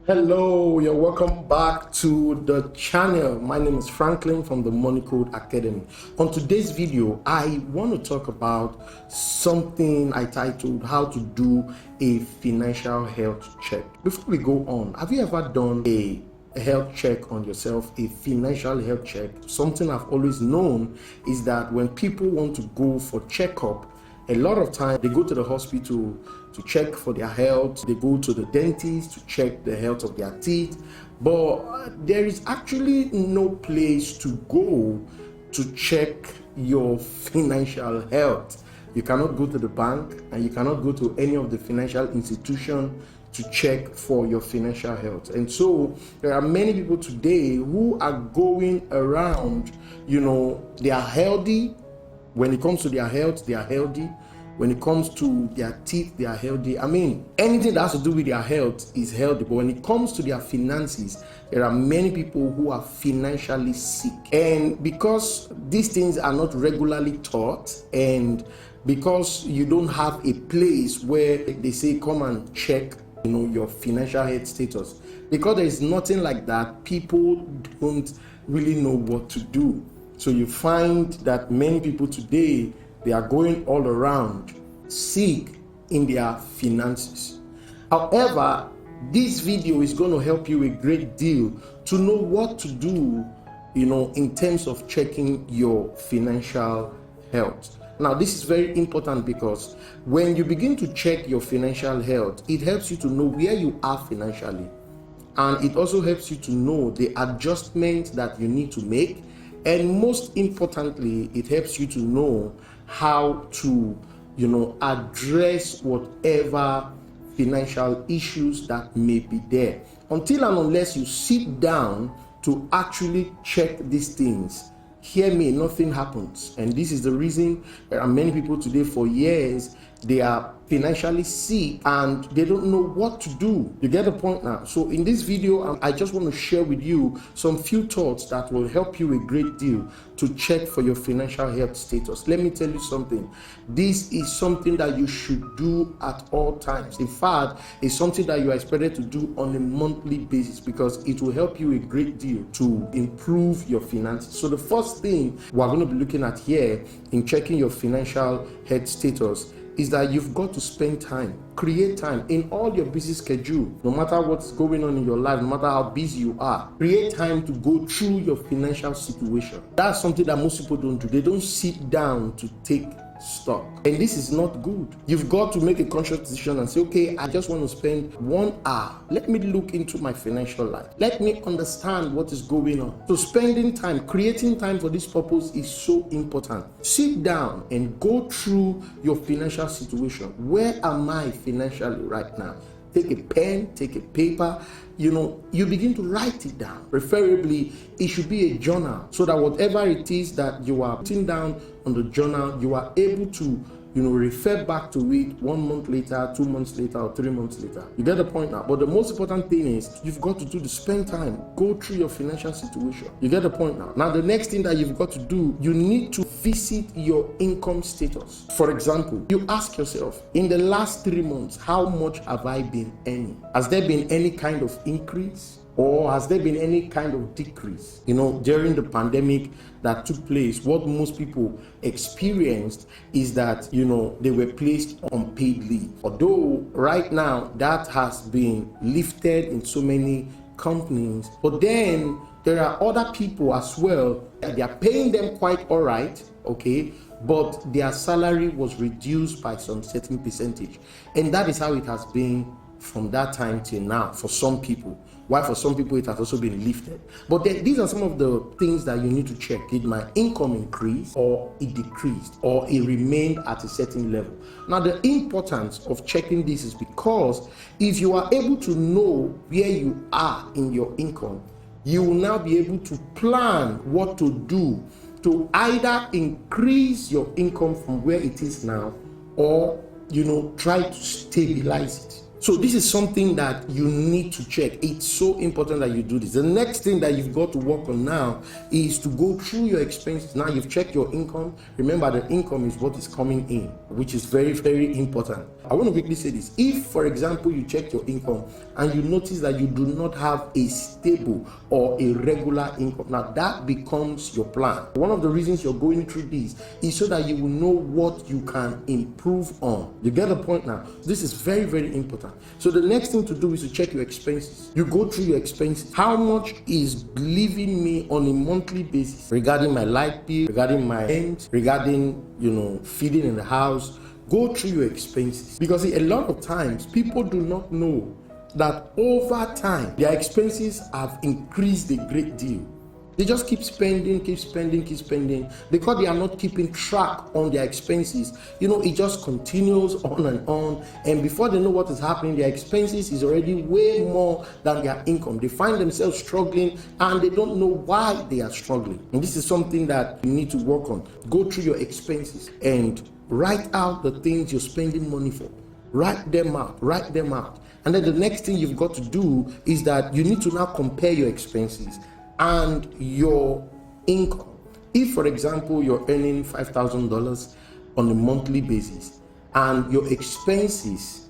Hello, you're welcome back to the channel. My name is Franklin from the Money Code Academy. On today's video, I want to talk about something I titled How to Do a Financial Health Check. Before we go on, have you ever done a health check on yourself, a financial health check? Something I've always known is that when people want to go for checkup, a lot of time they go to the hospital to check for their health, they go to the dentist to check the health of their teeth, but there is actually no place to go to check your financial health. You cannot go to the bank and you cannot go to any of the financial institutions to check for your financial health. And so there are many people today who are going around, they are healthy. When it comes to their health, they are healthy. When it comes to their teeth, they are healthy. I mean, anything that has to do with their health is healthy. But when it comes to their finances, there are many people who are financially sick. And because these things are not regularly taught, and because you don't have a place where they say, come and check, your financial health status, because there is nothing like that, people don't really know what to do. So you find that many people today, they are going all around sick in their finances. However, this video is going to help you a great deal to know what to do, in terms of checking your financial health. Now, this is very important because when you begin to check your financial health, it helps you to know where you are financially. And it also helps you to know the adjustments that you need to make. And most importantly, it helps you to know how to, address whatever financial issues that may be there. Until and unless you sit down to actually check these things, hear me, nothing happens. And this is the reason there are many people today for years, they are financially sick and they don't know what to do. You get the point now? So in this video, I just want to share with you some few thoughts that will help you a great deal to check for your financial health status. Let me tell you something. This is something that you should do at all times. In fact, it's something that you are expected to do on a monthly basis because it will help you a great deal to improve your finances. So the first thing we're going to be looking at here in checking your financial health status is that you've got to spend time, create time in all your busy schedule. No matter what's going on in your life, no matter how busy you are, create time to go through your financial situation. That's something that most people don't do. They don't sit down to take stock, and this is not good. You've got to make a conscious decision and say, okay, I just want to spend 1 hour. Let me look into my financial life. Let me understand what is going on. So spending time, creating time for this purpose is so important. Sit down and go through your financial situation. Where am I financially right now? Take a pen, take a paper, you begin to write it down. Preferably, it should be a journal so that whatever it is that you are putting down on the journal, you are able to, refer back to it 1 month later, 2 months later, or 3 months later. You get the point now? But the most important thing is you've got to do the spend time, go through your financial situation. You get the point now? Now, the next thing that you've got to do, you need to visit your income status. For example, you ask yourself, in the last 3 months, how much have I been earning? Has there been any kind of increase? Or has there been any kind of decrease? During the pandemic that took place, what most people experienced is that, they were placed on paid leave. Although right now that has been lifted in so many companies, but then there are other people as well. They are paying them quite all right, okay? But their salary was reduced by some certain percentage. And that is how it has been from that time till now for some people. Why for some people it has also been lifted. But then these are some of the things that you need to check. Did my income increase, or it decreased, or it remained at a certain level? Now, the importance of checking this is because if you are able to know where you are in your income, you will now be able to plan what to do to either increase your income from where it is now, or try to stabilize it. So this is something that you need to check. It's so important that you do this. The next thing that you've got to work on now is to go through your expenses. Now you've checked your income. Remember, the income is what is coming in, which is very, very important. I want to quickly say this. If, for example, you check your income and you notice that you do not have a stable or a regular income, now that becomes your plan. One of the reasons you're going through this is so that you will know what you can improve on. You get the point now? This is very, very important. So the next thing to do is to check your expenses. You go through your expenses. How much is leaving me on a monthly basis regarding my light bill, regarding my rent, regarding, feeding in the house? Go through your expenses, because a lot of times people do not know that over time their expenses have increased a great deal. They just keep spending because they are not keeping track on their expenses. It just continues on, and before they know what is happening, their expenses is already way more than their income. They find themselves struggling and they don't know why they are struggling. And this is something that you need to work on. Go through your expenses and write out the things you're spending money for. Write them out. And then the next thing you've got to do is that you need to now compare your expenses and your income. If, for example, you're earning $5,000 on a monthly basis and your expenses,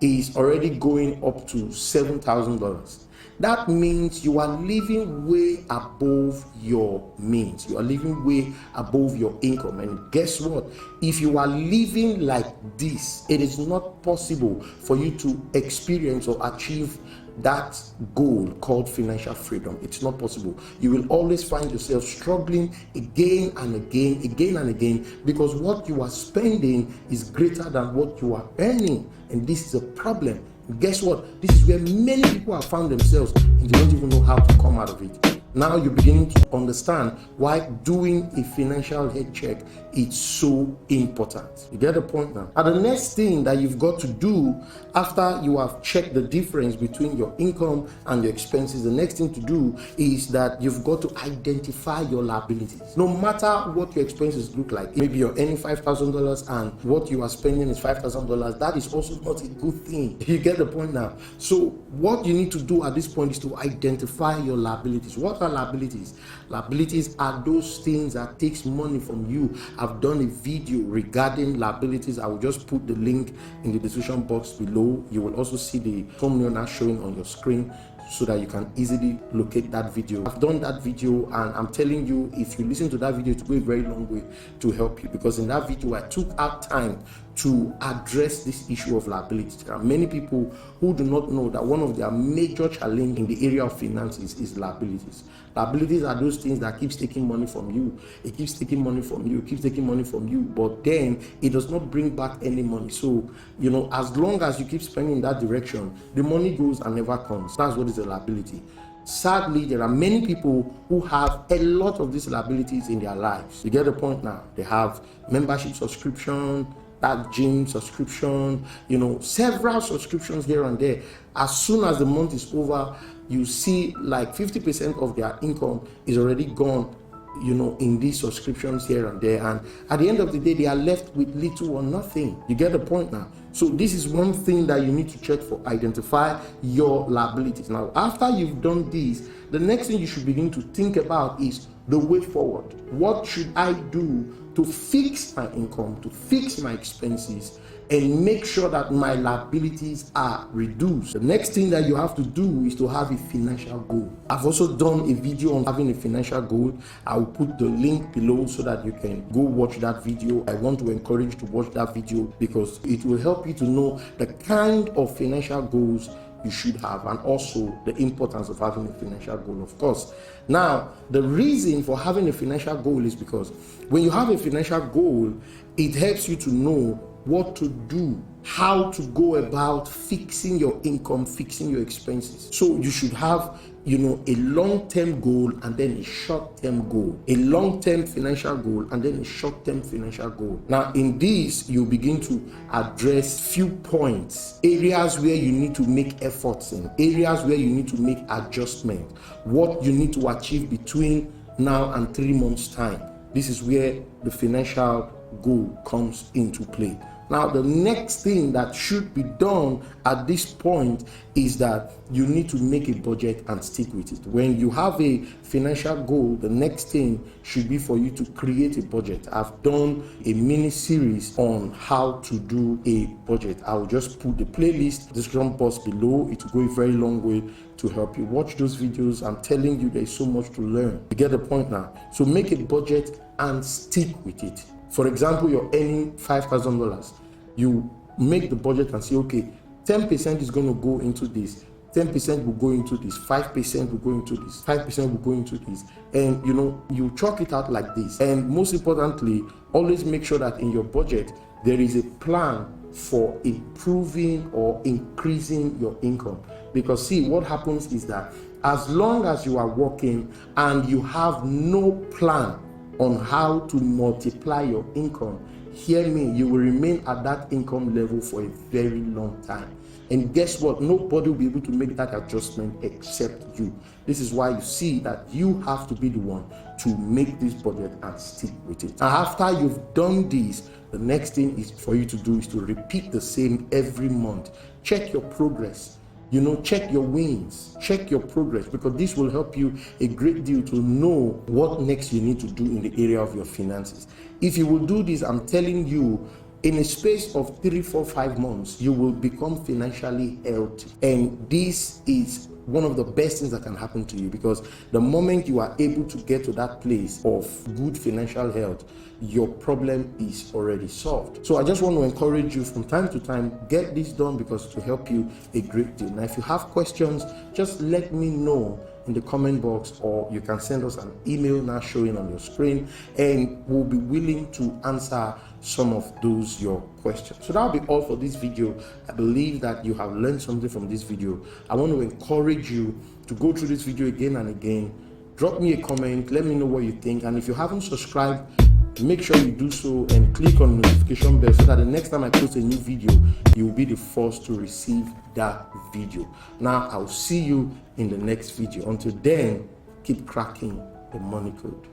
is already going up to $7,000, that means you are living way above your means. You are living way above your income. And guess what? If you are living like this, it is not possible for you to experience or achieve that goal called financial freedom. It's not possible. You will always find yourself struggling again and again, because what you are spending is greater than what you are earning, and this is a problem. Guess what? This is where many people have found themselves and they don't even know how to come out of it. Now you're beginning to understand why doing a financial health check is so important. You get the point now? And the next thing that you've got to do after you have checked the difference between your income and your expenses, the next thing to do is that you've got to identify your liabilities. No matter what your expenses look like, maybe you're earning $5,000 and what you are spending is $5,000, that is also not a good thing. You get the point now? So what you need to do at this point is to identify your liabilities. What are liabilities? Liabilities are those things that takes money from you. I've done a video regarding liabilities. I will just put the link in the description box below. You will also see the thumbnail now showing on your screen so that you can easily locate that video. I've done that video, and I'm telling you, if you listen to that video, it will go a very long way to help you, because in that video I took out time to address this issue of liabilities. There are many people who do not know that one of their major challenges in the area of finances is liabilities. Liabilities are those things that keeps taking money from you. It keeps taking money from you, but then it does not bring back any money. So, as long as you keep spending in that direction, the money goes and never comes. That's what is a liability. Sadly, there are many people who have a lot of these liabilities in their lives. You get the point now? They have membership subscription, that gym subscription, several subscriptions here and there. As soon as the month is over, you see like 50% of their income is already gone, in these subscriptions here and there. And at the end of the day, they are left with little or nothing. You get the point now? So this is one thing that you need to check for. Identify your liabilities. Now, after you've done this, the next thing you should begin to think about is the way forward. What should I do to fix my income, to fix my expenses, and make sure that my liabilities are reduced? The next thing that you have to do is to have a financial goal. I've also done a video on having a financial goal. I will put the link below so that you can go watch that video. I want to encourage you to watch that video because it will help you to know the kind of financial goals you should have, and also the importance of having a financial goal, of course. Now, the reason for having a financial goal is because when you have a financial goal, it helps you to know what to do, how to go about fixing your income, fixing your expenses. So you should have, a long-term goal and then a short-term goal, a long-term financial goal and then a short-term financial goal. Now, in this, you begin to address few points, areas where you need to make efforts in, areas where you need to make adjustment, what you need to achieve between now and 3 months' time. This is where the financial goal comes into play. Now, the next thing that should be done at this point is that you need to make a budget and stick with it. When you have a financial goal, the next thing should be for you to create a budget. I've done a mini series on how to do a budget. I'll just put the playlist description box below. It will go a very long way to help you. Watch those videos. I'm telling you, there's so much to learn. You get the point now. So make a budget and stick with it. For example, you're earning $5,000. You make the budget and say, okay, 10% is going to go into this, 10% will go into this, 5% will go into this, 5% will go into this. And you chalk it out like this. And most importantly, always make sure that in your budget, there is a plan for improving or increasing your income. Because see, what happens is that as long as you are working and you have no plan on how to multiply your income, hear me, you will remain at that income level for a very long time. And guess what? Nobody will be able to make that adjustment except you. This is why you see that you have to be the one to make this budget and stick with it. And after you've done this, the next thing is for you to do is to repeat the same every month. Check your progress. Check your wins, check your progress, because this will help you a great deal to know what next you need to do in the area of your finances. If you will do this, I'm telling you, in a space of 3, 4, 5 months, you will become financially healthy. And this is one of the best things that can happen to you, because the moment you are able to get to that place of good financial health, your problem is already solved. So I just want to encourage you from time to time, get this done, because it will help you a great deal. Now, if you have questions, just let me know in the comment box, or you can send us an email now showing on your screen, and we'll be willing to answer some of those your questions. So that'll be all for this video. I believe that you have learned something from this video. I want to encourage you to go through this video again and again. Drop me a comment, let me know what you think, and if you haven't subscribed, make sure you do so and click on the notification bell so that the next time I post a new video, you will be the first to receive that video. Now, I'll see you in the next video. Until then, keep cracking the money code.